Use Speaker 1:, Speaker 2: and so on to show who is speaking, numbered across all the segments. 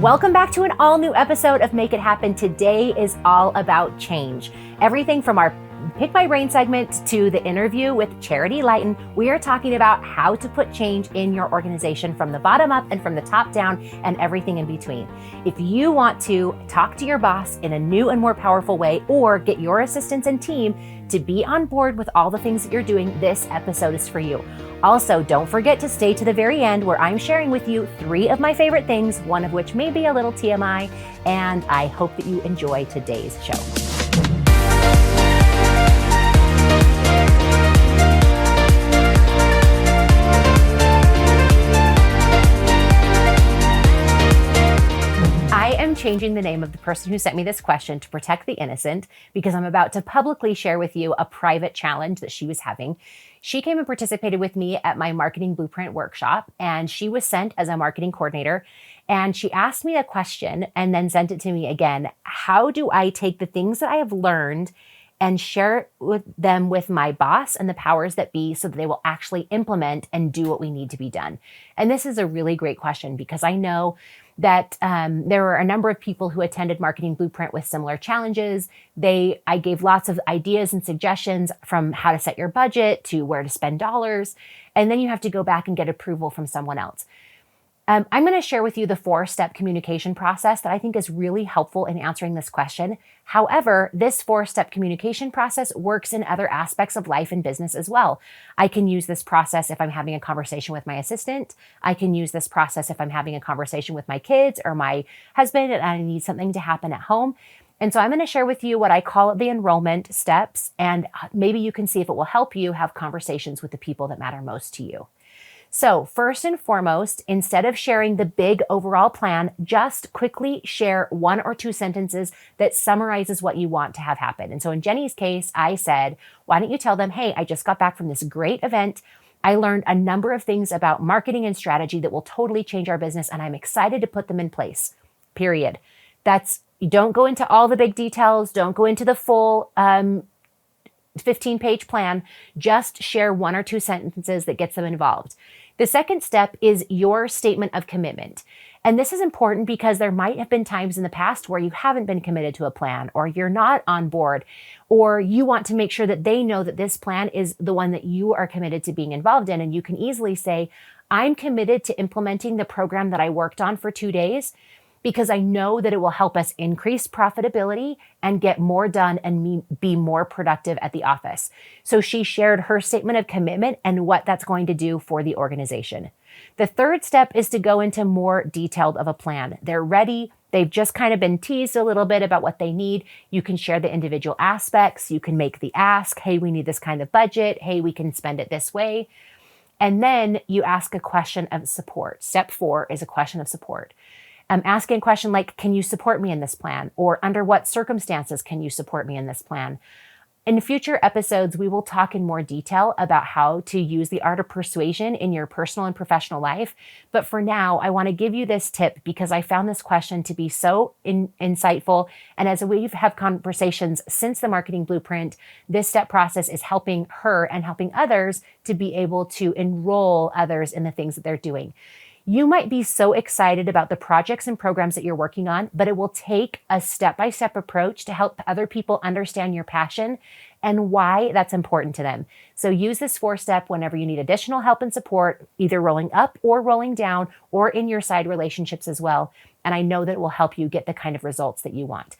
Speaker 1: Welcome back to an all new episode of Make It Happen. Today is all about change. Everything from our Pick My Brain segment to the interview with Charity Lighten, we are talking about how to put change in your organization from the bottom up and from the top down and everything in between. If you want to talk to your boss in a new and more powerful way, or get your assistants and team to be on board with all the things that you're doing, this episode is for you. Also, don't forget to stay to the very end where I'm sharing with you 3 of my favorite things, one of which may be a little TMI, and I hope that you enjoy today's show. I am changing the name of the person who sent me this question to protect the innocent, because I'm about to publicly share with you a private challenge that she was having. She came and participated with me at my marketing blueprint workshop, and she was sent as a marketing coordinator. And she asked me a question and then sent it to me again. How do I take the things that I have learned and share them with my boss and the powers that be so that they will actually implement and do what we need to be done? And this is a really great question, because I know that there were a number of people who attended Marketing Blueprint with similar challenges. I gave lots of ideas and suggestions, from how to set your budget to where to spend dollars. And then you have to go back and get approval from someone else. I'm going to share with you the 4-step communication process that I think is really helpful in answering this question. However, this 4-step communication process works in other aspects of life and business as well. I can use this process if I'm having a conversation with my assistant. I can use this process if I'm having a conversation with my kids or my husband and I need something to happen at home. And so I'm going to share with you what I call the enrollment steps, and maybe you can see if it will help you have conversations with the people that matter most to you. So first and foremost, instead of sharing the big overall plan, just quickly share 1 or 2 sentences that summarizes what you want to have happen. And so in Jenny's case, I said, why don't you tell them, hey, I just got back from this great event. I learned a number of things about marketing and strategy that will totally change our business, and I'm excited to put them in place, period. You don't go into all the big details. Don't go into the full 15-page plan. Just share 1 or 2 sentences that gets them involved. The second step is your statement of commitment. And this is important because there might have been times in the past where you haven't been committed to a plan, or you're not on board, or you want to make sure that they know that this plan is the one that you are committed to being involved in. And you can easily say, I'm committed to implementing the program that I worked on for 2 days, because I know that it will help us increase profitability and get more done and be more productive at the office. So she shared her statement of commitment and what that's going to do for the organization. The third step is to go into more detailed of a plan. They're ready. They've just kind of been teased a little bit about what they need. You can share the individual aspects. You can make the ask, hey, we need this kind of budget. Hey, we can spend it this way. And then you ask a question of support. Step 4 is a question of support. Asking a question like, can you support me in this plan? Or under what circumstances can you support me in this plan? In future episodes, we will talk in more detail about how to use the art of persuasion in your personal and professional life. But for now, I want to give you this tip because I found this question to be so insightful. And as we've had conversations since the Marketing Blueprint, this step process is helping her and helping others to be able to enroll others in the things that they're doing. You might be so excited about the projects and programs that you're working on, but it will take a step-by-step approach to help other people understand your passion and why that's important to them. So use this 4-step whenever you need additional help and support, either rolling up or rolling down, or in your side relationships as well. And I know that it will help you get the kind of results that you want.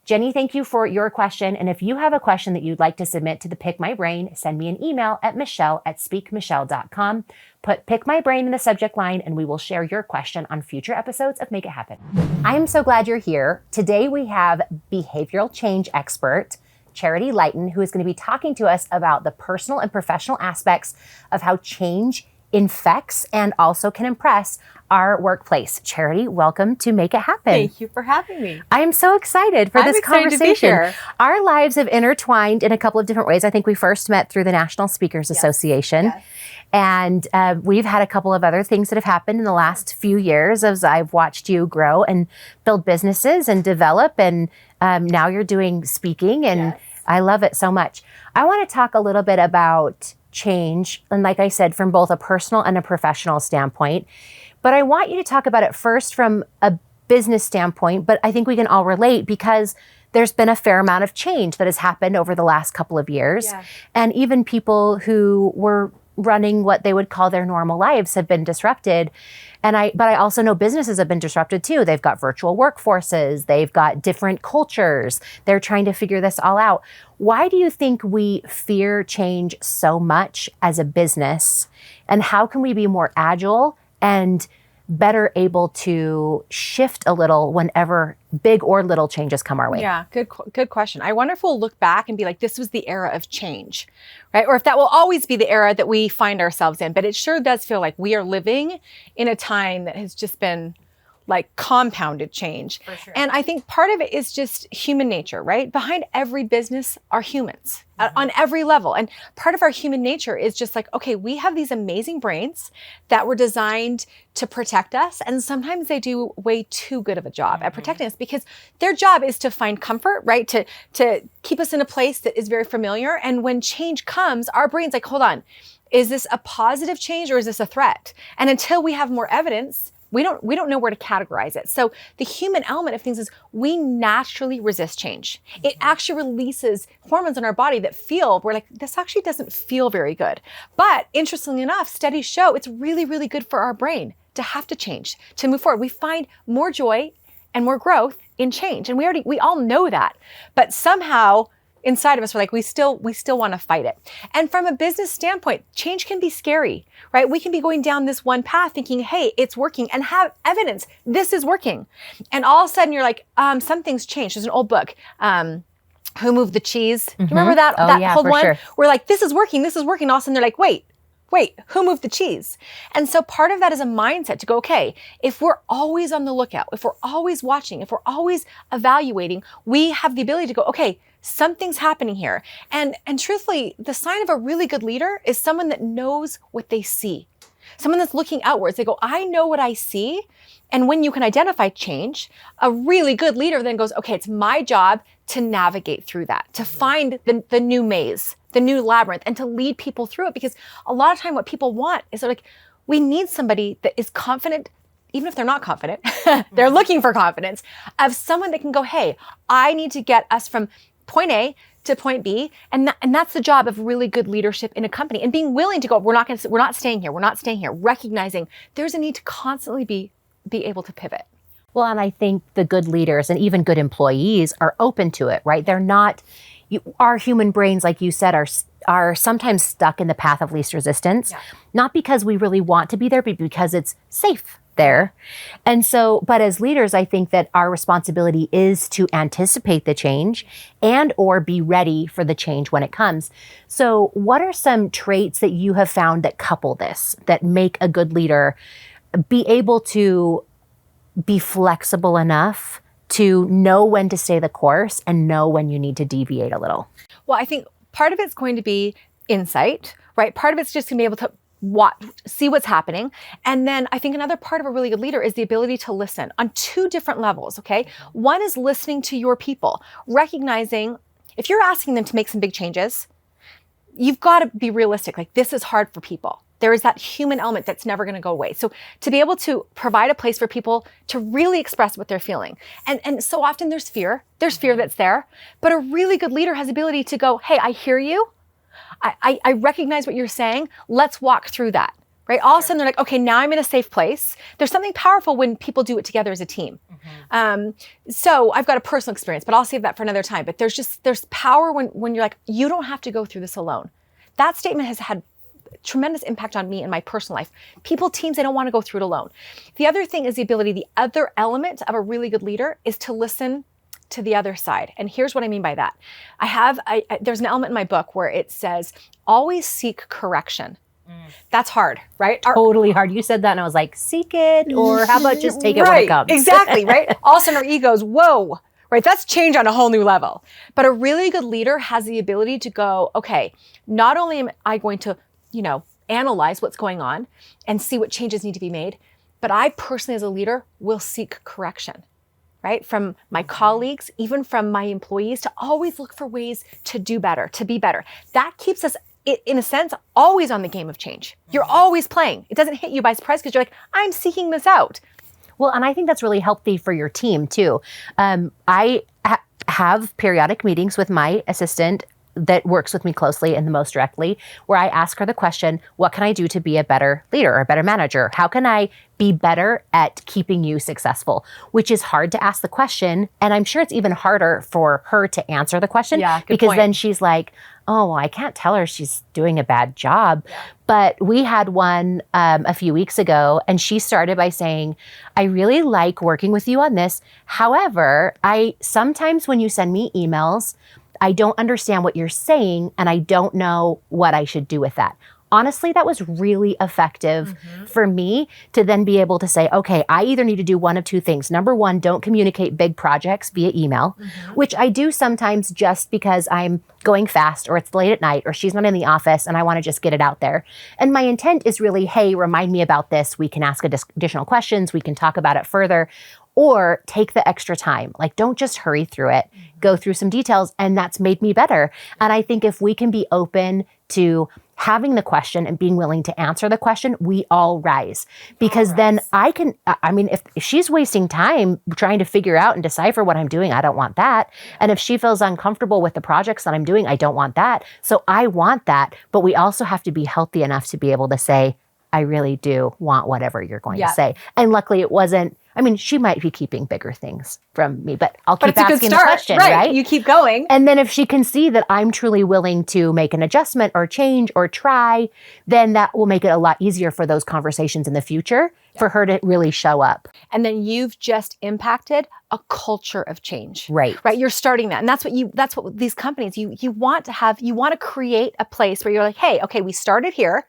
Speaker 1: Jenny, thank you for your question. And if you have a question that you'd like to submit to the Pick My Brain, send me an email at michelle@speakmichelle.com. Put Pick My Brain in the subject line, and we will share your question on future episodes of Make It Happen. I am so glad you're here. Today we have behavioral change expert, Charity Lighten, who is going to be talking to us about the personal and professional aspects of how change infects and also can impress our workplace. Charity, welcome to Make It Happen.
Speaker 2: Thank you for having me.
Speaker 1: I am so excited for this conversation.
Speaker 2: To be here.
Speaker 1: Our lives have intertwined in a couple of different ways. I think we first met through the National Speakers Association.
Speaker 2: Yes.
Speaker 1: And we've had a couple of other things that have happened in the last few years as I've watched you grow and build businesses and develop. And now you're doing speaking, and
Speaker 2: Yes.
Speaker 1: I love it so much. I want to talk a little bit about change, and like I said, from both a personal and a professional standpoint. But I want you to talk about it first from a business standpoint, but I think we can all relate because there's been a fair amount of change that has happened over the last couple of years.
Speaker 2: Yeah.
Speaker 1: And even people who were running what they would call their normal lives have been disrupted. But I also know businesses have been disrupted too. They've got virtual workforces. They've got different cultures. They're trying to figure this all out. Why do you think we fear change so much as a business? And how can we be more agile and better able to shift a little whenever big or little changes come our way?
Speaker 2: Yeah, good question. I wonder if we'll look back and be like, this was the era of change, right? Or if that will always be the era that we find ourselves in. But it sure does feel like we are living in a time that has just been like compounded change.
Speaker 1: For sure.
Speaker 2: And I think part of it is just human nature, right? Behind every business are humans on every level. And part of our human nature is just like, okay, we have these amazing brains that were designed to protect us. And sometimes they do way too good of a job at protecting us because their job is to find comfort, right? To keep us in a place that is very familiar. And when change comes, our brain's like, hold on, is this a positive change or is this a threat? And until we have more evidence, we don't know where to categorize it. So the human element of things is we naturally resist change. It actually releases hormones in our body that we're like, this actually doesn't feel very good. But interestingly enough, studies show it's really, really good for our brain to have to change, to move forward. We find more joy and more growth in change. And we all know that. But somehow inside of us, we're like, we still want to fight it. And from a business standpoint, change can be scary, right? We can be going down this one path thinking, hey, it's working, and have evidence this is working. And all of a sudden you're like, something's changed. There's an old book, Who Moved the Cheese? Do you remember that?
Speaker 1: Oh,
Speaker 2: that
Speaker 1: yeah,
Speaker 2: whole
Speaker 1: for
Speaker 2: one?
Speaker 1: sure.
Speaker 2: We're like, this is working. All of a sudden they're like, wait, who moved the cheese? And so part of that is a mindset to go, okay, if we're always on the lookout, if we're always watching, if we're always evaluating, we have the ability to go, okay, something's happening here. And truthfully, the sign of a really good leader is someone that knows what they see. Someone that's looking outwards. They go, I know what I see. And when you can identify change, a really good leader then goes, okay, it's my job to navigate through that, to find the new maze, the new labyrinth, and to lead people through it. Because a lot of time what people want is they're like, we need somebody that is confident, even if they're not confident, they're looking for confidence, of someone that can go, hey, I need to get us from point A to point B. And that's the job of really good leadership in a company, and being willing to go, we're not staying here, recognizing there's a need to constantly be able to pivot.
Speaker 1: Well, and I think the good leaders and even good employees are open to it, right? They're not, our human brains, like you said, are sometimes stuck in the path of least resistance, not because we really want to be there, but because it's safe there. And so, but as leaders, I think that our responsibility is to anticipate the change and or be ready for the change when it comes. So what are some traits that you have found that couple this, that make a good leader be able to be flexible enough to know when to stay the course and know when you need to deviate a little?
Speaker 2: Well, I think part of it's going to be insight, right? Part of it's just going to be able to see what's happening. And then I think another part of a really good leader is the ability to listen on two different levels, okay? One is listening to your people, recognizing if you're asking them to make some big changes, you've got to be realistic. Like, this is hard for people. There is that human element that's never going to go away. So to be able to provide a place for people to really express what they're feeling. And so often there's fear that's there, but a really good leader has the ability to go, hey, I hear you. I recognize what you're saying. Let's walk through that, right? All of a sudden they're like, okay, now I'm in a safe place. There's something powerful when people do it together as a team. So I've got a personal experience, but I'll save that for another time. But there's power when you're like, you don't have to go through this alone. That statement has had tremendous impact on me in my personal life. People, teams, they don't want to go through it alone. The other thing is the other element of a really good leader is to listen to the other side. And here's what I mean by that. There's an element in my book where it says, always seek correction. That's hard, right?
Speaker 1: Totally hard. You said that and I was like, seek it, or how about just take it when it comes?
Speaker 2: Exactly, right? All of a sudden our egos, whoa, right? That's change on a whole new level. But a really good leader has the ability to go, okay, not only am I going to, analyze what's going on and see what changes need to be made, but I personally as a leader will seek correction. Right? From my colleagues, even from my employees, to always look for ways to do better, to be better. That keeps us, in a sense, always on the game of change. You're always playing. It doesn't hit you by surprise because you're like, I'm seeking this out.
Speaker 1: Well, and I think that's really healthy for your team too. I have periodic meetings with my assistant that works with me closely and the most directly, where I ask her the question, what can I do to be a better leader or a better manager? How can I be better at keeping you successful? Which is hard to ask the question. And I'm sure it's even harder for her to answer the question because then she's like, oh, well, I can't tell her she's doing a bad job. Yeah. But we had one a few weeks ago, and she started by saying, I really like working with you on this. However, sometimes when you send me emails, I don't understand what you're saying, and I don't know what I should do with that. Honestly, that was really effective for me to then be able to say, okay, I either need to do one of two things. Number one, don't communicate big projects via email, which I do sometimes just because I'm going fast or it's late at night or she's not in the office and I want to just get it out there. And my intent is really, hey, remind me about this. We can ask additional questions. We can talk about it further. Or take the extra time. Like, don't just hurry through it. Go through some details, and that's made me better. And I think if we can be open to having the question and being willing to answer the question, we all rise. Because then if she's wasting time trying to figure out and decipher what I'm doing, I don't want that. And if she feels uncomfortable with the projects that I'm doing, I don't want that. So I want that. But we also have to be healthy enough to be able to say, I really do want whatever you're going to say. And luckily it wasn't, she might be keeping bigger things from me, but I'll keep asking the question, right?
Speaker 2: You keep going.
Speaker 1: And then if she can see that I'm truly willing to make an adjustment or change or try, then that will make it a lot easier for those conversations in the future for her to really show up.
Speaker 2: And then you've just impacted a culture of change.
Speaker 1: Right.
Speaker 2: You're starting that. And that's what these companies, you want to create a place where you're like, hey, okay, we started here.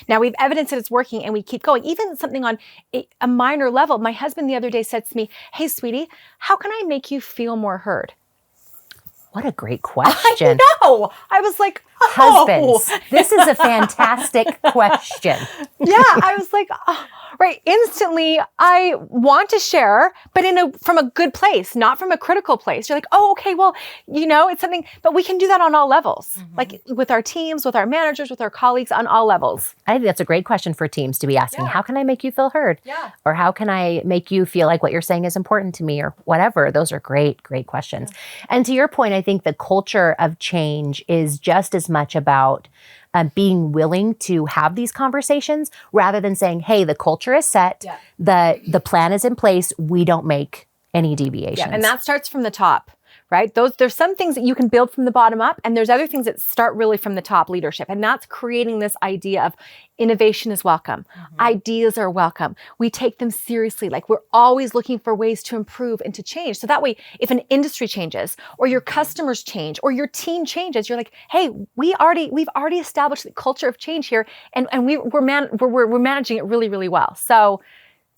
Speaker 2: Now we've evidence that it's working and we keep going. Even something on a minor level. My husband the other day said to me, hey, sweetie, how can I make you feel more heard?
Speaker 1: What a great question.
Speaker 2: I know. I was like, oh.
Speaker 1: Husbands, this is a fantastic question.
Speaker 2: Yeah, I was like, oh, right. Instantly, I want to share, but from a good place, not from a critical place. You're like, oh, okay, well, it's something, but we can do that on all levels, like with our teams, with our managers, with our colleagues on all levels.
Speaker 1: I think that's a great question for teams to be asking. How can I make you feel heard?
Speaker 2: Yeah.
Speaker 1: Or how can I make you feel like what you're saying is important to me or whatever? Those are great, great questions. Yeah. And to your point, I think the culture of change is just as much about being willing to have these conversations rather than saying, hey, the culture is set, the plan is in place, we don't make any deviations.
Speaker 2: Yeah, and that starts from the top, right? There's some things that you can build from the bottom up, and there's other things that start really from the top, leadership. And that's creating this idea of innovation is welcome. Ideas are welcome. We take them seriously. Like, we're always looking for ways to improve and to change. So that way, if an industry changes or your customers change or your team changes, you're like, hey, we've already established the culture of change here, and we're managing it really, really well. So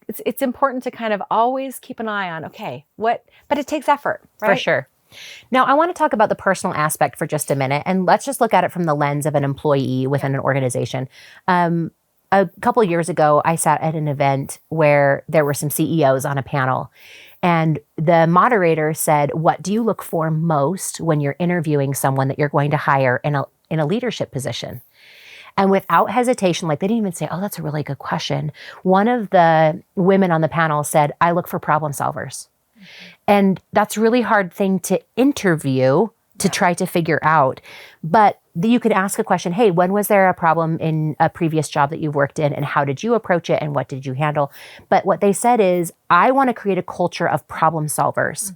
Speaker 2: it's important to kind of always keep an eye on, but it takes effort, right?
Speaker 1: For sure. Now, I want to talk about the personal aspect for just a minute, and let's just look at it from the lens of an employee within an organization. A couple of years ago, I sat at an event where there were some CEOs on a panel, and the moderator said, what do you look for most when you're interviewing someone that you're going to hire in a leadership position? And without hesitation, they didn't even say, oh, that's a really good question. One of the women on the panel said, I look for problem solvers. And that's a really hard thing to interview to try to figure out. But you could ask a question, hey, when was there a problem in a previous job that you've worked in, and how did you approach it, and what did you handle? But what they said is, I want to create a culture of problem solvers.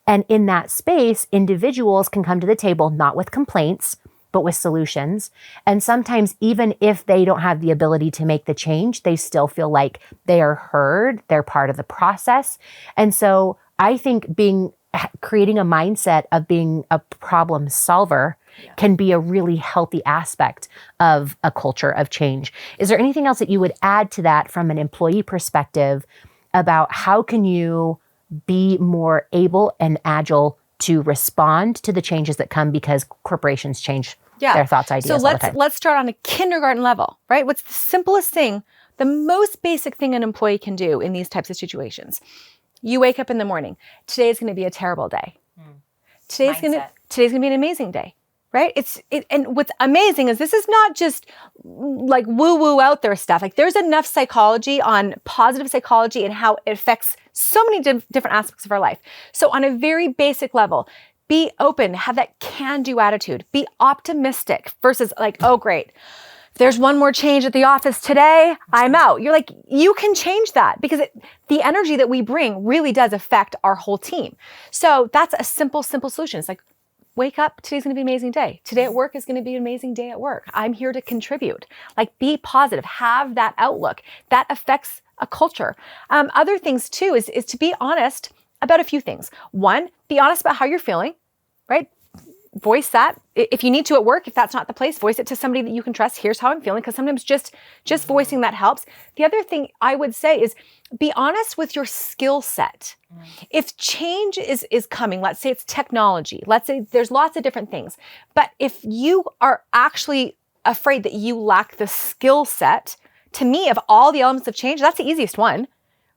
Speaker 1: And in that space, individuals can come to the table not with complaints, but with solutions. And sometimes even if they don't have the ability to make the change, they still feel like they are heard, they're part of the process. And so I think creating a mindset of being a problem solver can be a really healthy aspect of a culture of change. Is there anything else that you would add to that from an employee perspective about how can you be more able and agile to respond to the changes that come because corporations change their thoughts, ideas all the time?
Speaker 2: So let's start on a kindergarten level, right? What's the simplest thing, the most basic thing an employee can do in these types of situations? You wake up in the morning. Today is going to be a terrible day. Today's going to be an amazing day. right? And what's amazing is this is not just like woo-woo out there stuff. Like there's enough psychology on positive psychology and how it affects so many different aspects of our life. So on a very basic level, be open, have that can-do attitude, be optimistic versus like, oh, great. There's one more change at the office today, I'm out. You're like, you can change that because the energy that we bring really does affect our whole team. So that's a simple solution. It's like, wake up, today's gonna be an amazing day. Today at work is gonna be an amazing day at work. I'm here to contribute. Like be positive, have that outlook. That affects a culture. Other things too is to be honest about a few things. One, be honest about how you're feeling, right? Voice that. If you need to at work, if that's not the place, voice it to somebody that you can trust. Here's how I'm feeling, because sometimes just voicing that helps. The other thing I would say is be honest with your skill set. If change is coming, let's say it's technology, let's say there's lots of different things, but if you are actually afraid that you lack the skill set, to me, of all the elements of change, that's the easiest one,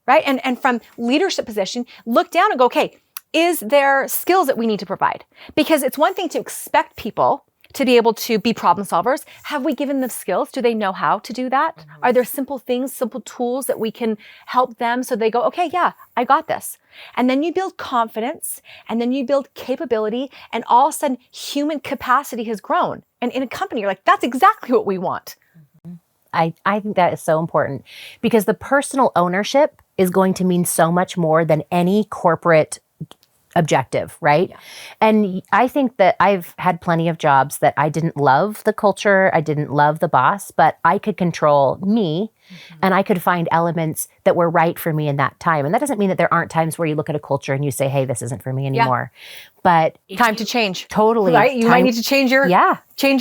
Speaker 2: right? And from leadership position, look down and go, okay, is there skills that we need to provide? Because it's one thing to expect people to be able to be problem solvers. Have we given them skills? Do they know how to do that? Are there simple things, simple tools that we can help them so they go, okay, yeah, I got this. And then you build confidence and then you build capability and all of a sudden human capacity has grown. And in a company, you're like, that's exactly what we want.
Speaker 1: I think that is so important because the personal ownership is going to mean so much more than any corporate objective, right? Yeah. And I think that I've had plenty of jobs that I didn't love the culture, I didn't love the boss, but I could control me and I could find elements that were right for me in that time. And that doesn't mean that there aren't times where you look at a culture and you say, hey, this isn't for me anymore. Yeah. But
Speaker 2: time to change.
Speaker 1: Totally.
Speaker 2: Right? You might need to change your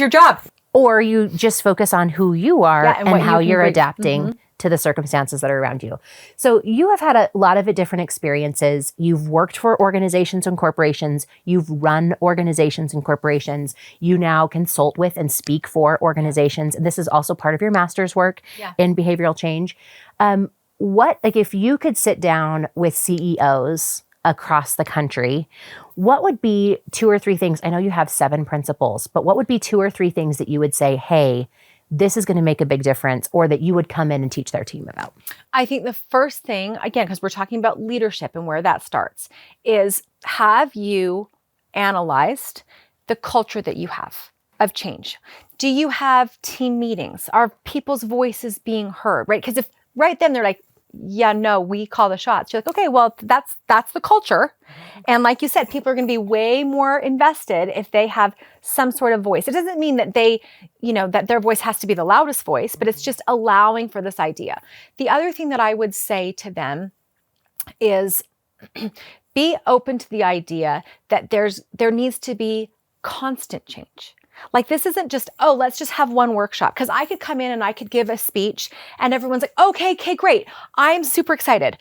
Speaker 2: job.
Speaker 1: Or you just focus on who you are and how you're adapting to the circumstances that are around you. So you have had a lot of different experiences. You've worked for organizations and corporations. You've run organizations and corporations. You now consult with and speak for organizations. And this is also part of your master's work in behavioral change. If you could sit down with CEOs across the country, what would be 2 or 3 things? I know you have 7 principles, but what would be 2 or 3 things that you would say, hey, this is going to make a big difference, or that you would come in and teach their team about?
Speaker 2: I think the first thing, again, because we're talking about leadership and where that starts, is have you analyzed the culture that you have of change? Do you have team meetings? Are people's voices being heard, right? Because if right then they're like, yeah, no, we call the shots. You're like, okay, well, that's the culture. And like you said, people are going to be way more invested if they have some sort of voice. It doesn't mean that that their voice has to be the loudest voice, but it's just allowing for this idea. The other thing that I would say to them is be open to the idea that there needs to be constant change. Like this isn't just, oh, let's just have one workshop. Because I could come in and I could give a speech and everyone's like, okay, great. I'm super excited.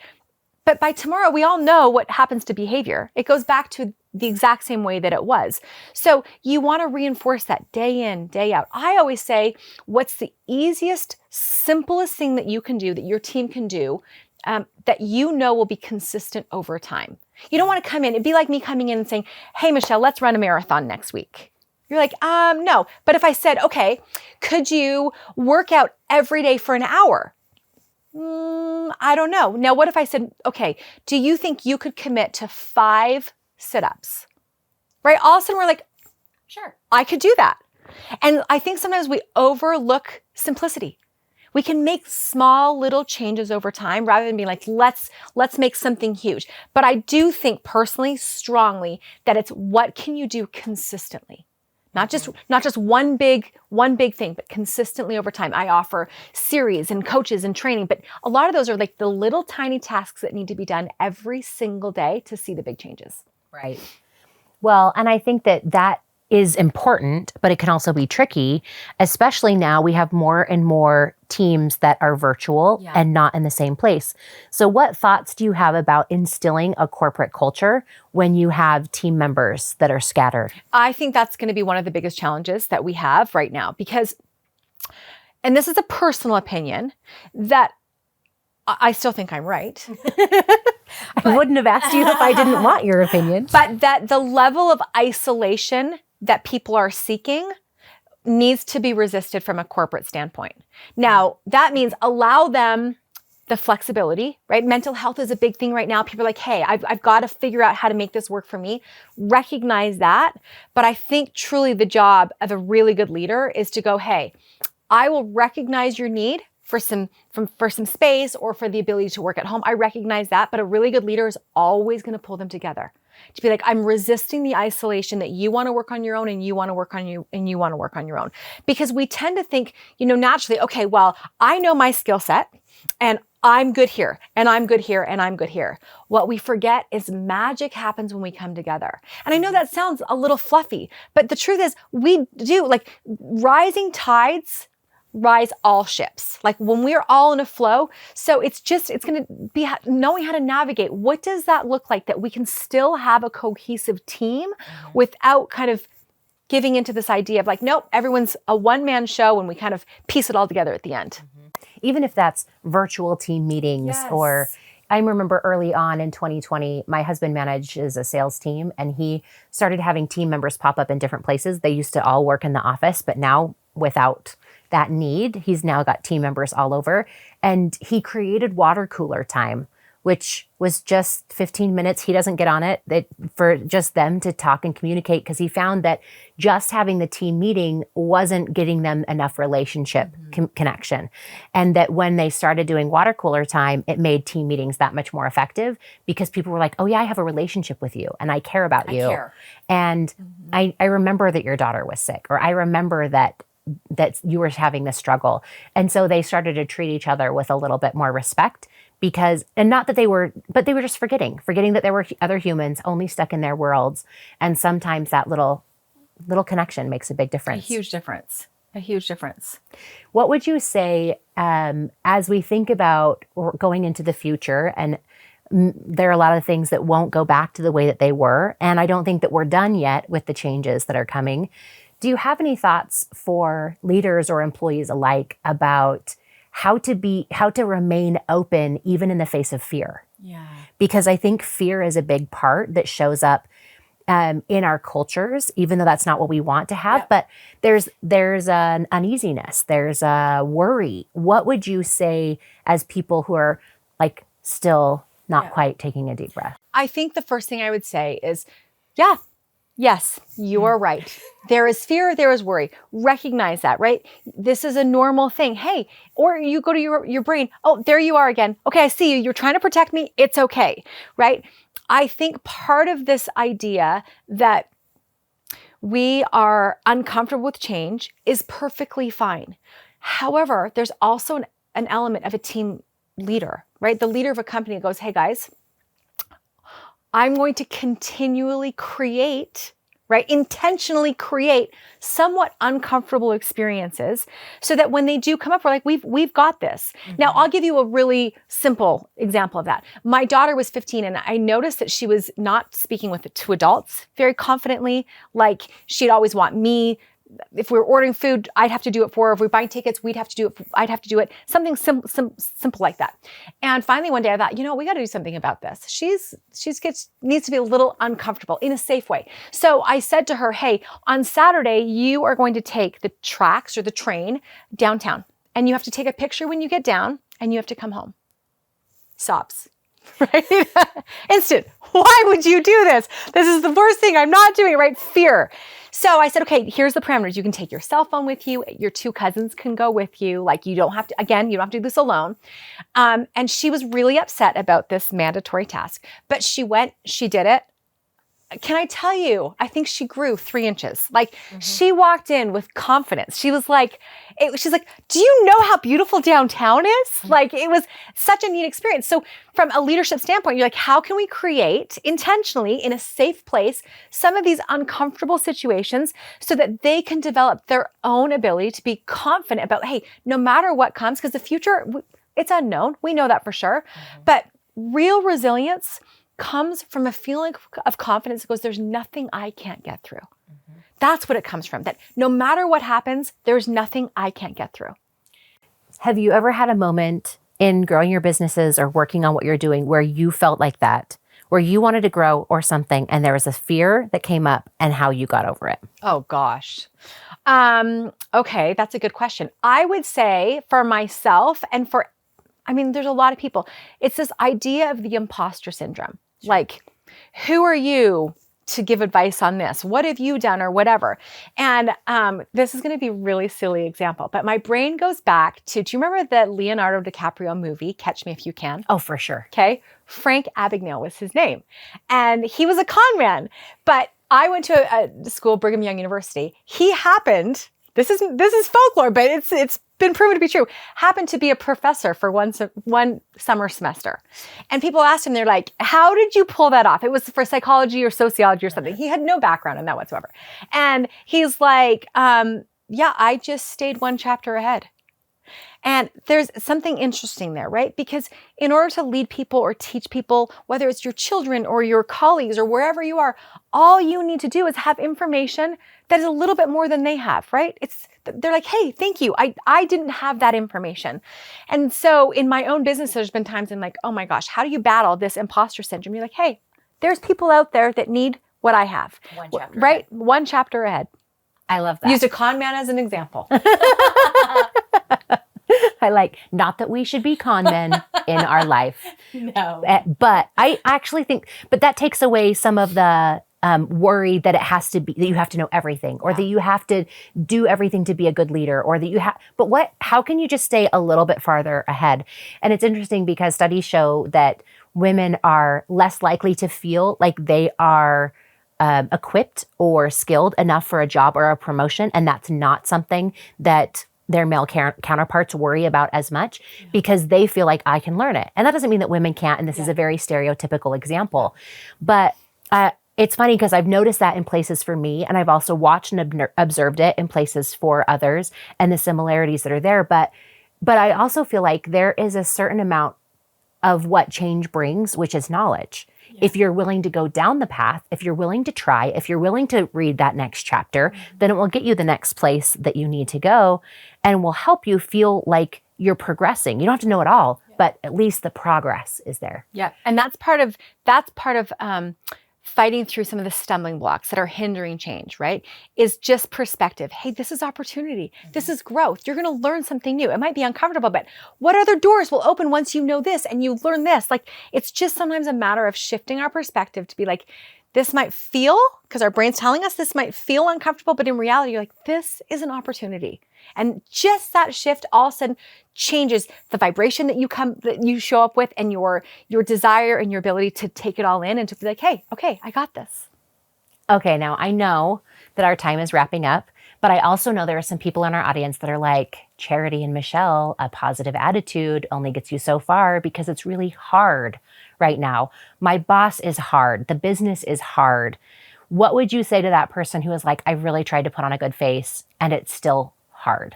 Speaker 2: But by tomorrow, we all know what happens to behavior. It goes back to the exact same way that it was. So you want to reinforce that day in, day out. I always say, what's the easiest, simplest thing that you can do, that your team can do, that you know will be consistent over time? You don't want to come in. It'd be like me coming in and saying, hey, Michelle, let's run a marathon next week. You're like, no. But if I said, okay, could you work out every day for an hour? I don't know. Now, what if I said, okay, do you think you could commit to 5 sit-ups? Right? All of a sudden we're like, sure, I could do that. And I think sometimes we overlook simplicity. We can make small little changes over time rather than being like, let's make something huge. But I do think personally, strongly, that it's what can you do consistently? Not just one big thing, but consistently over time. I offer series and coaches and training, but a lot of those are like the little tiny tasks that need to be done every single day to see the big changes.
Speaker 1: Right. Well, and I think that is important, but it can also be tricky, especially now we have more and more teams that are virtual and not in the same place. So what thoughts do you have about instilling a corporate culture when you have team members that are scattered?
Speaker 2: I think that's going to be one of the biggest challenges that we have right now because, and this is a personal opinion, that I still think I'm right.
Speaker 1: I wouldn't have asked you if I didn't want your opinion.
Speaker 2: But that the level of isolation that people are seeking needs to be resisted from a corporate standpoint. Now, that means allow them the flexibility, right? Mental health is a big thing right now. People are like, hey, I've got to figure out how to make this work for me. Recognize that. But I think truly the job of a really good leader is to go, hey, I will recognize your need for some space or for the ability to work at home. I recognize that, but a really good leader is always going to pull them together. To be like, I'm resisting the isolation that you want to work on your own and you want to work on you and you want to work on your own. Because we tend to think, naturally, okay, well, I know my skill set and I'm good here and I'm good here and I'm good here. What we forget is magic happens when we come together. And I know that sounds a little fluffy, but the truth is we do, like, rising tides rise all ships. Like when we're all in a flow. So it's going to be knowing how to navigate. What does that look like that we can still have a cohesive team without kind of giving into this idea of like, nope, everyone's a one-man show and we kind of piece it all together at the end.
Speaker 1: Even if that's virtual team meetings. Or I remember early on in 2020, my husband manages a sales team and he started having team members pop up in different places. They used to all work in the office, but now without that need, he's now got team members all over. And he created water cooler time, which was just 15 minutes. He doesn't get on it for just them to talk and communicate, because he found that just having the team meeting wasn't getting them enough relationship connection. And that when they started doing water cooler time, it made team meetings that much more effective, because people were like, oh yeah, I have a relationship with you and I care about you. Care. And I remember that your daughter was sick, or I remember that you were having this struggle. And so they started to treat each other with a little bit more respect, and not that they were just forgetting that there were other humans only stuck in their worlds. And sometimes that little connection makes a big difference.
Speaker 2: A huge difference.
Speaker 1: What would you say, as we think about going into the future, and there are a lot of things that won't go back to the way that they were, and I don't think that we're done yet with the changes that are coming. Do you have any thoughts for leaders or employees alike about how to remain open even in the face of fear?
Speaker 2: Yeah.
Speaker 1: Because I think fear is a big part that shows up in our cultures, even though that's not what we want to have. But there's an uneasiness, there's a worry. What would you say as people who are like still not quite taking a deep breath?
Speaker 2: I think the first thing I would say is, yes, you are right. There is fear, there is worry. Recognize that, right? This is a normal thing. Hey, or you go to your brain. Oh, there you are again. Okay, I see you. You're trying to protect me. It's okay, right? I think part of this idea that we are uncomfortable with change is perfectly fine. However, there's also an element of a team leader, right? The leader of a company goes, hey guys, I'm going to continually intentionally create somewhat uncomfortable experiences so that when they do come up, we're like, we've got this. Now, I'll give you a really simple example of that. My daughter was 15 and I noticed that she was not speaking to adults very confidently. Like she'd always want me. If we were ordering food, I'd have to do it for her. If we were buying tickets, I'd have to do it. Something simple like that. And finally one day I thought, we got to do something about this. She needs to be a little uncomfortable in a safe way. So I said to her, hey, on Saturday, you are going to take the tracks or the train downtown and you have to take a picture when you get down and you have to come home. Sobs. Right? Instant. Why would you do this? This is the worst thing. I'm not doing it, right? Fear. So I said, okay, here's the parameters. You can take your cell phone with you. Your two cousins can go with you. Like you don't have to do this alone. And she was really upset about this mandatory task, but she did it. Can I tell you, I think she grew 3 inches. Like she walked in with confidence. She's like, do you know how beautiful downtown is? Like it was such a neat experience. So from a leadership standpoint, you're like, how can we create intentionally in a safe place some of these uncomfortable situations so that they can develop their own ability to be confident about, hey, no matter what comes, because the future, it's unknown. We know that for sure. But real resilience comes from a feeling of confidence that goes, there's nothing I can't get through. That's what it comes from, that no matter what happens, there's nothing I can't get through.
Speaker 1: Have you ever had a moment in growing your businesses or working on what you're doing where you felt like that, where you wanted to grow or something and there was a fear that came up and how you got over it?
Speaker 2: Oh gosh. Okay, that's a good question. I would say for myself and there's a lot of people, it's this idea of the imposter syndrome. Like, who are you to give advice on this? What have you done or whatever? And this is going to be a really silly example, but my brain goes back to, do you remember the Leonardo DiCaprio movie, Catch Me If You Can?
Speaker 1: Oh, for sure.
Speaker 2: Okay. Frank Abagnale was his name. And he was a con man, but I went to a school, Brigham Young University. He happened, this is folklore, but it's been proven to be true, happened to be a professor for one summer semester. And people asked him, they're like, how did you pull that off? It was for psychology or sociology or something. He had no background in that whatsoever. And he's like, yeah, I just stayed one chapter ahead. And there's something interesting there, right? Because in order to lead people or teach people, whether it's your children or your colleagues or wherever you are, all you need to do is have information that is a little bit more than they have, right? They're like, hey, thank you. I didn't have that information. And so in my own business, there's been times I'm like, oh my gosh, how do you battle this imposter syndrome? You're like, hey, there's people out there that need what I have, right? One chapter ahead.
Speaker 1: I love that.
Speaker 2: Used a con man as an example.
Speaker 1: I like, not that we should be con men in our life.
Speaker 2: No.
Speaker 1: But I actually think, but that takes away some of the worry that it has to be, that you have to know everything or that you have to do everything to be a good leader or that you have, but how can you just stay a little bit farther ahead? And it's interesting because studies show that women are less likely to feel like they are equipped or skilled enough for a job or a promotion. And that's not something that their male counterparts worry about as much because they feel like I can learn it. And that doesn't mean that women can't. And this is a very stereotypical example. But it's funny because I've noticed that in places for me, and I've also watched and observed it in places for others and the similarities that are there. But I also feel like there is a certain amount of what change brings, which is knowledge. Yeah. If you're willing to go down the path, if you're willing to try, if you're willing to read that next chapter, then it will get you the next place that you need to go and will help you feel like you're progressing. You don't have to know it all, but at least the progress is there.
Speaker 2: Yeah. And that's part of fighting through some of the stumbling blocks that are hindering change, right? Is just perspective. Hey, this is opportunity. This is growth. You're going to learn something new. It might be uncomfortable, but what other doors will open once you know this and you learn this? Like, it's just sometimes a matter of shifting our perspective to be like, this might feel, because our brain's telling us this might feel uncomfortable, but in reality, you're like, this is an opportunity. And just that shift all of a sudden changes the vibration that you show up with and your desire and your ability to take it all in and to be like, hey, okay, I got this.
Speaker 1: Okay, now I know that our time is wrapping up, but I also know there are some people in our audience that are like, Charity and Michelle, a positive attitude only gets you so far because it's really hard right now. My boss is hard. The business is hard. What would you say to that person who is like, I really tried to put on a good face and it's still hard?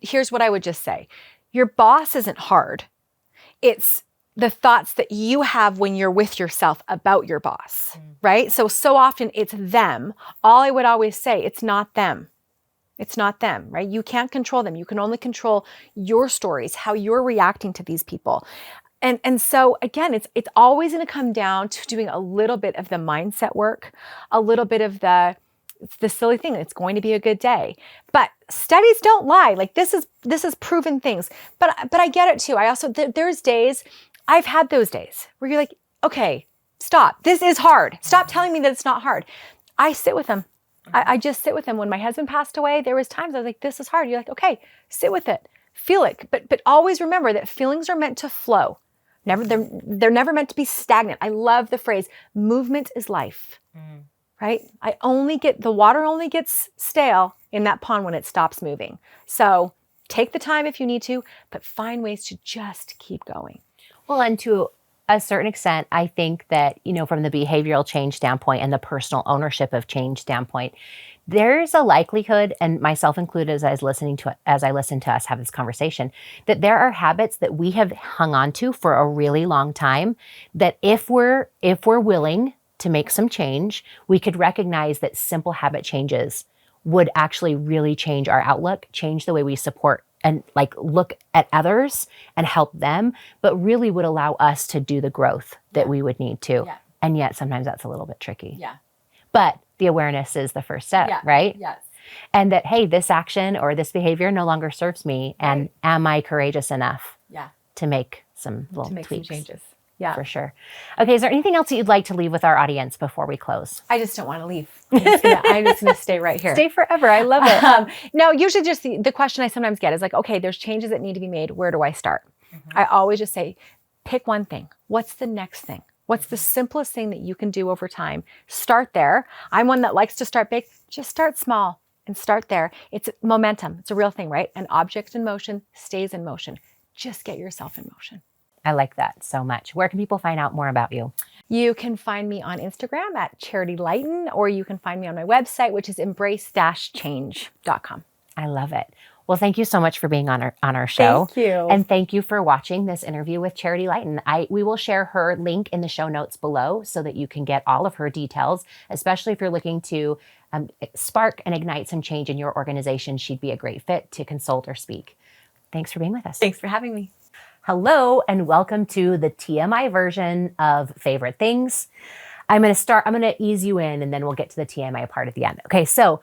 Speaker 2: Here's what I would just say. Your boss isn't hard. It's the thoughts that you have when you're with yourself about your boss, right? So often it's them. All I would always say, it's not them. It's not them, right? You can't control them. You can only control your stories, how you're reacting to these people. And so again, it's always going to come down to doing a little bit of the mindset work, a little bit of the silly thing. It's going to be a good day. But studies don't lie. Like this is proven things. But I get it too. I also, there's days, I've had those days where you're like, okay, stop. This is hard. Stop telling me that it's not hard. I sit with them. I just sit with them. When my husband passed away, there was times I was like, this is hard. You're like, okay, sit with it. Feel it. But always remember that feelings are meant to flow. They're never meant to be stagnant. I love the phrase, movement is life, right? The water only gets stale in that pond when it stops moving. So take the time if you need to, but find ways to just keep going.
Speaker 1: Well, and to a certain extent, I think that, from the behavioral change standpoint and the personal ownership of change standpoint, there's a likelihood, and myself included as I listened to us have this conversation, that there are habits that we have hung on to for a really long time, that if we're willing to make some change, we could recognize that simple habit changes would actually really change our outlook, change the way we support and look at others and help them, but really would allow us to do the growth that we would need to.
Speaker 2: Yeah.
Speaker 1: And yet sometimes that's a little bit tricky.
Speaker 2: Yeah.
Speaker 1: But the awareness is the first step, right?
Speaker 2: Yes.
Speaker 1: And that, hey, this action or this behavior no longer serves me. And am I courageous enough to make some little tweaks?
Speaker 2: Some changes. Yeah.
Speaker 1: For sure. Okay, is there anything else that you'd like to leave with our audience before we close?
Speaker 2: I just don't want to leave. I'm just going to stay right here.
Speaker 1: Stay forever. I love it.
Speaker 2: No, usually just the question I sometimes get is like, okay, there's changes that need to be made. Where do I start? I always just say, pick one thing. What's the next thing? What's the simplest thing that you can do over time? Start there. I'm one that likes to start big. Just start small and start there. It's momentum. It's a real thing, right? An object in motion stays in motion. Just get yourself in motion.
Speaker 1: I like that so much. Where can people find out more about you?
Speaker 2: You can find me on Instagram at Charity Lighten, or you can find me on my website, which is embrace-change.com.
Speaker 1: I love it. Well, thank you so much for being on our show.
Speaker 2: Thank you.
Speaker 1: And thank you for watching this interview with Charity Lighten. We will share her link in the show notes below so that you can get all of her details, especially if you're looking to spark and ignite some change in your organization. She'd be a great fit to consult or speak. Thanks for being with us.
Speaker 2: Thanks for having me.
Speaker 1: Hello, and welcome to the TMI version of Favorite Things. I'm going to ease you in, and then we'll get to the TMI part at the end. Okay, so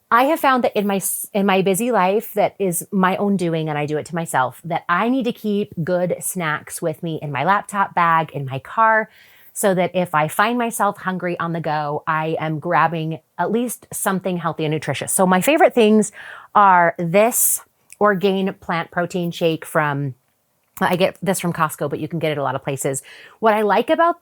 Speaker 1: I have found that in my busy life that is my own doing, and I do it to myself, that I need to keep good snacks with me in my laptop bag, in my car, so that if I find myself hungry on the go, I am grabbing at least something healthy and nutritious. So my favorite things are this Orgain plant protein shake I get this from Costco, but you can get it a lot of places. What I like about,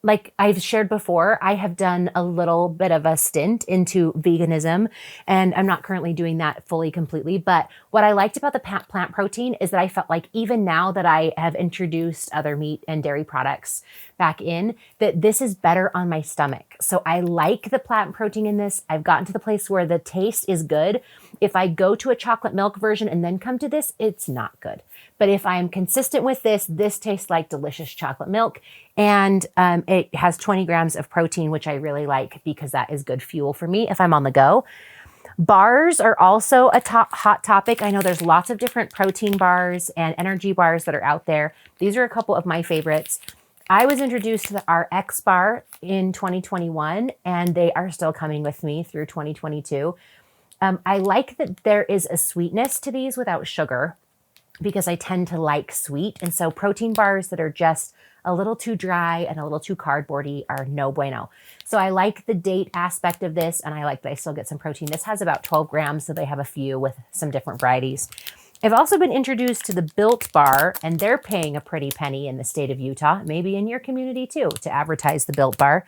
Speaker 1: like I've shared before, I have done a little bit of a stint into veganism, and I'm not currently doing that fully completely. But what I liked about the plant protein is that I felt like even now that I have introduced other meat and dairy products back in, that this is better on my stomach. So I like the plant protein in this. I've gotten to the place where the taste is good. If I go to a chocolate milk version and then come to this, it's not good. But if I am consistent with this tastes like delicious chocolate milk. And it has 20 grams of protein, which I really like because that is good fuel for me if I'm on the go. Bars are also a hot topic. I know there's lots of different protein bars and energy bars that are out there. These are a couple of my favorites. I was introduced to our X bar in 2021, and they are still coming with me through 2022. I like that there is a sweetness to these without sugar, because I tend to like sweet. And so protein bars that are just a little too dry and a little too cardboardy are no bueno. So I like the date aspect of this, and I like that I still get some protein. This has about 12 grams, so they have a few with some different varieties. I've also been introduced to the Built Bar, and they're paying a pretty penny in the state of Utah, maybe in your community too, to advertise the Built Bar.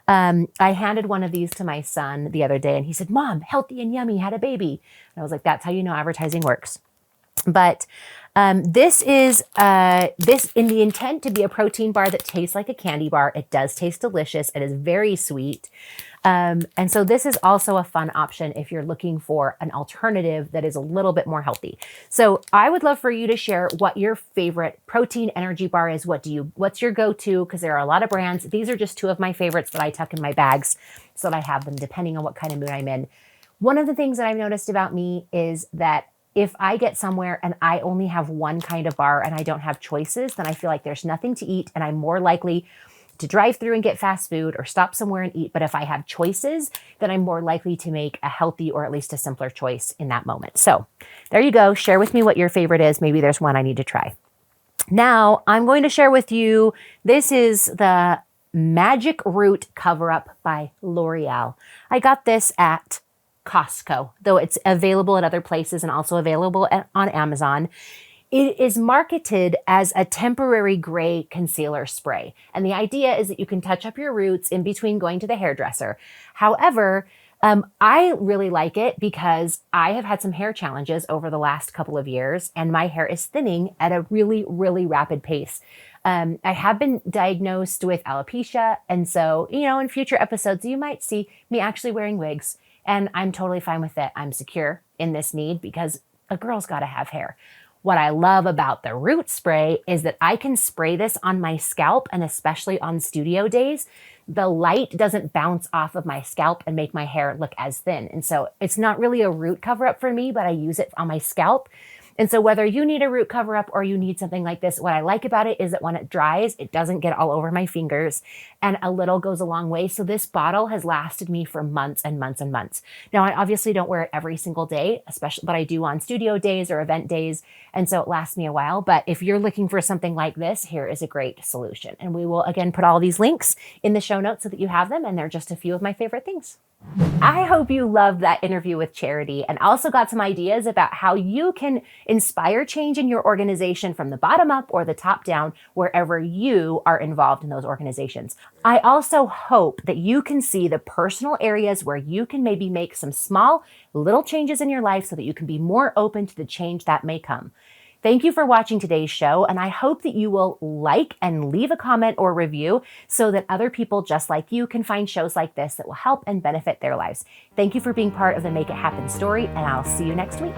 Speaker 1: I handed one of these to my son the other day, and he said, "Mom, healthy and yummy, had a baby." And I was like, that's how you know advertising works. But this is in the intent to be a protein bar that tastes like a candy bar. It does taste delicious. It is very sweet. And so this is also a fun option if you're looking for an alternative that is a little bit more healthy. So I would love for you to share what your favorite protein energy bar is. What's your go-to? Because there are a lot of brands. These are just two of my favorites that I tuck in my bags so that I have them depending on what kind of mood I'm in. One of the things that I've noticed about me is that if I get somewhere and I only have one kind of bar and I don't have choices, then I feel like there's nothing to eat, and I'm more likely to drive through and get fast food or stop somewhere and eat. But if I have choices, then I'm more likely to make a healthy or at least a simpler choice in that moment. So there you go. Share with me what your favorite is. Maybe there's one I need to try. Now I'm going to share with you, this is the Magic Root Cover Up by L'Oreal. I got this at Costco, though it's available at other places and also available on Amazon. It is marketed as a temporary gray concealer spray. And the idea is that you can touch up your roots in between going to the hairdresser. However, I really like it because I have had some hair challenges over the last couple of years, and my hair is thinning at a really, really rapid pace. I have been diagnosed with alopecia. And so, in future episodes, you might see me actually wearing wigs. And I'm totally fine with it. I'm secure in this need because a girl's got to have hair. What I love about the root spray is that I can spray this on my scalp, and especially on studio days, the light doesn't bounce off of my scalp and make my hair look as thin. And so it's not really a root cover up for me, but I use it on my scalp. And so whether you need a root cover up or you need something like this, what I like about it is that when it dries, it doesn't get all over my fingers, and a little goes a long way. So this bottle has lasted me for months and months and months. Now, I obviously don't wear it every single day, especially, but I do on studio days or event days. And so it lasts me a while. But if you're looking for something like this, here is a great solution. And we will again put all these links in the show notes so that you have them. And they're just a few of my favorite things. I hope you loved that interview with Charity and also got some ideas about how you can inspire change in your organization from the bottom up or the top down, wherever you are involved in those organizations. I also hope that you can see the personal areas where you can maybe make some small little changes in your life so that you can be more open to the change that may come. Thank you for watching today's show, and I hope that you will like and leave a comment or review so that other people just like you can find shows like this that will help and benefit their lives. Thank you for being part of the Make It Happen story, and I'll see you next week.